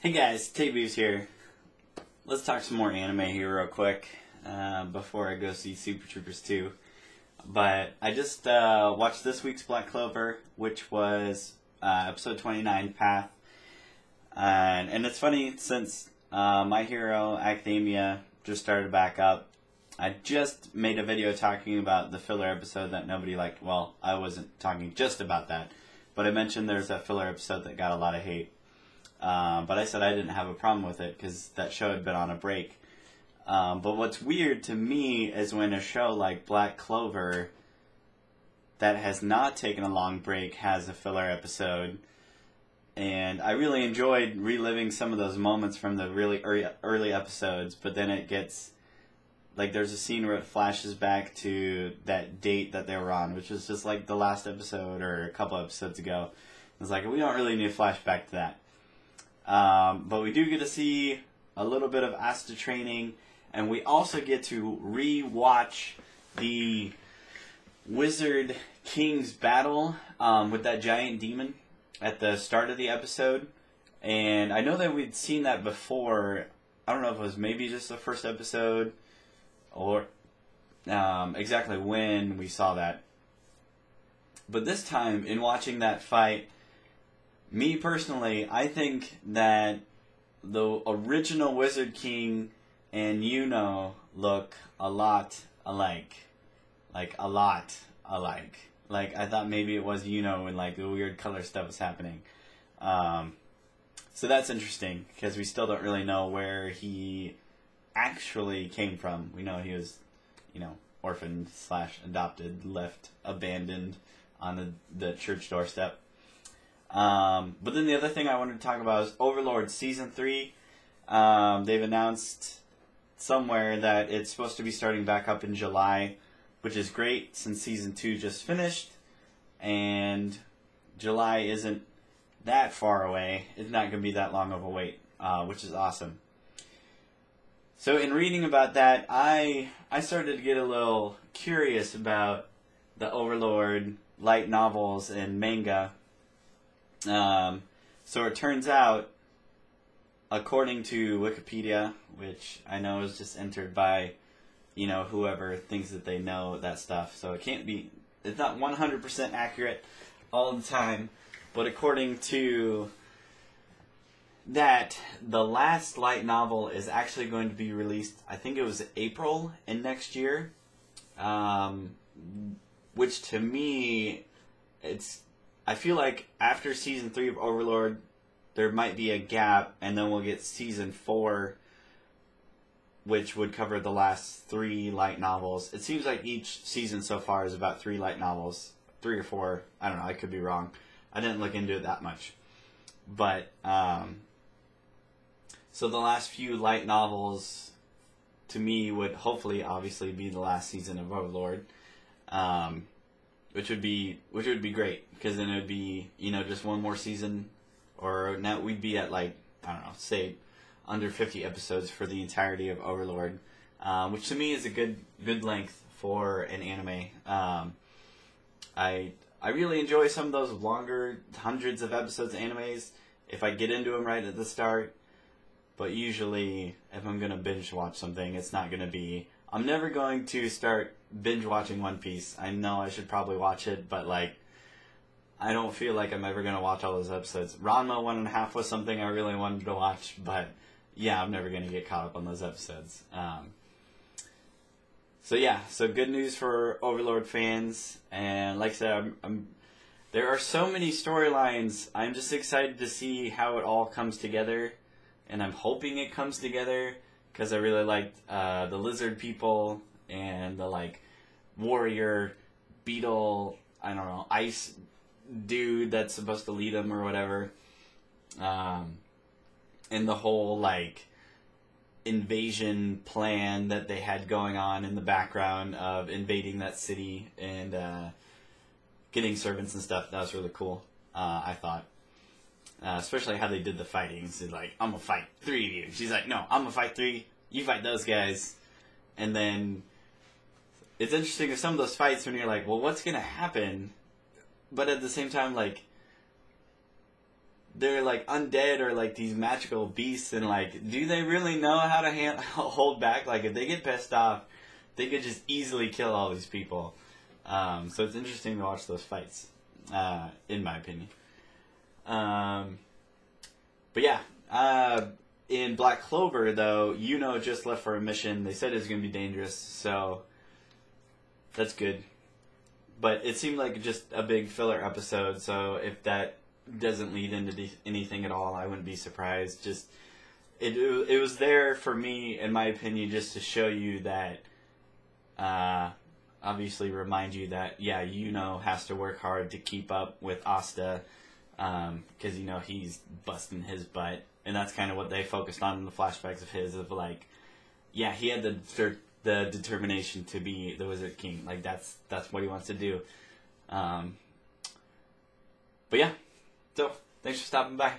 Hey guys, T-Bees here. Let's talk some more anime here real quick before I go see Super Troopers 2. But I just watched this week's Black Clover, which was episode 29, Path. And it's funny, since My Hero Academia just started back up, I just made a video talking about the filler episode that nobody liked. Well, I wasn't talking just about that, but I mentioned there's that filler episode that got a lot of hate. But I said I didn't have a problem with it because that show had been on a break. But what's weird to me is when a show like Black Clover that has not taken a long break has a filler episode. And I really enjoyed reliving some of those moments from the really early episodes, but then it gets, like, there's a scene where it flashes back to that date that they were on, which was just like the last episode or a couple episodes ago. It's like, we don't really need a flashback to that. But we do get to see a little bit of Asta training, and we also get to re-watch the Wizard King's battle with that giant demon at the start of the episode. And I know that we'd seen that before. I don't know if it was maybe just the first episode or exactly when we saw that. But this time, in watching that fight, me personally, I think that the original Wizard King and Yuno look a lot alike. Like, a lot alike. Like, I thought maybe it was Yuno when, like, the weird color stuff was happening. So that's interesting, because we still don't really know where he actually came from. We know he was, orphaned / adopted, left abandoned on the church doorstep. But then the other thing I wanted to talk about is Overlord Season 3. They've announced somewhere that it's supposed to be starting back up in July, which is great since Season 2 just finished, and July isn't that far away. It's not going to be that long of a wait, which is awesome. So in reading about that, I started to get a little curious about the Overlord light novels and manga. So it turns out, according to Wikipedia, which I know is just entered by, whoever thinks that they know that stuff. So it's not 100% accurate all the time. But according to that, the last light novel is actually going to be released, I think it was April in next year. Which to me, I feel like after Season 3 of Overlord, there might be a gap, and then we'll get Season 4, which would cover the last 3 light novels. It seems like each season so far is about 3 light novels. 3 or 4. I don't know. I could be wrong. I didn't look into it that much. But, so the last few light novels, to me, would hopefully, obviously, be the last season of Overlord. Which would be great, because then it would be, just one more season, or now we'd be at, like, I don't know, say under 50 episodes for the entirety of Overlord, which to me is a good length for an anime. I really enjoy some of those longer, hundreds of episodes animes if I get into them right at the start, but usually if I'm going to binge watch something, it's not going to be, I'm never going to start binge watching One Piece. I know I should probably watch it, but I don't feel like I'm ever going to watch all those episodes. Ranma 1.5 was something I really wanted to watch, but yeah, I'm never going to get caught up on those episodes. So good news for Overlord fans, and like I said, there are so many storylines. I'm just excited to see how it all comes together, and I'm hoping it comes together, because I really liked the lizard people and the warrior beetle, I don't know, ice dude that's supposed to lead them or whatever. And the whole invasion plan that they had going on in the background of invading that city and getting servants and stuff. That was really cool, I thought. Especially how they did the fighting. It's like, I'm going to fight 3 of you. She's like, no, I'm going to fight 3. You fight those guys. And then it's interesting with some of those fights when you're like, well, what's going to happen? But at the same time, they're like undead or like these magical beasts, and like, do they really know how to hold back? Like, if they get pissed off, they could just easily kill all these people. So it's interesting to watch those fights, in my opinion. But yeah, in Black Clover, though, just left for a mission. They said it was going to be dangerous, so that's good. But it seemed like just a big filler episode, so if that doesn't lead into anything at all, I wouldn't be surprised. Just it was there for me, in my opinion, just to show you that, obviously remind you that, yeah, has to work hard to keep up with Asta, because he's busting his butt, and that's kind of what they focused on in the flashbacks of his, of like, yeah, he had the determination to be the Wizard King. Like, that's what he wants to do. But yeah, so thanks for stopping by.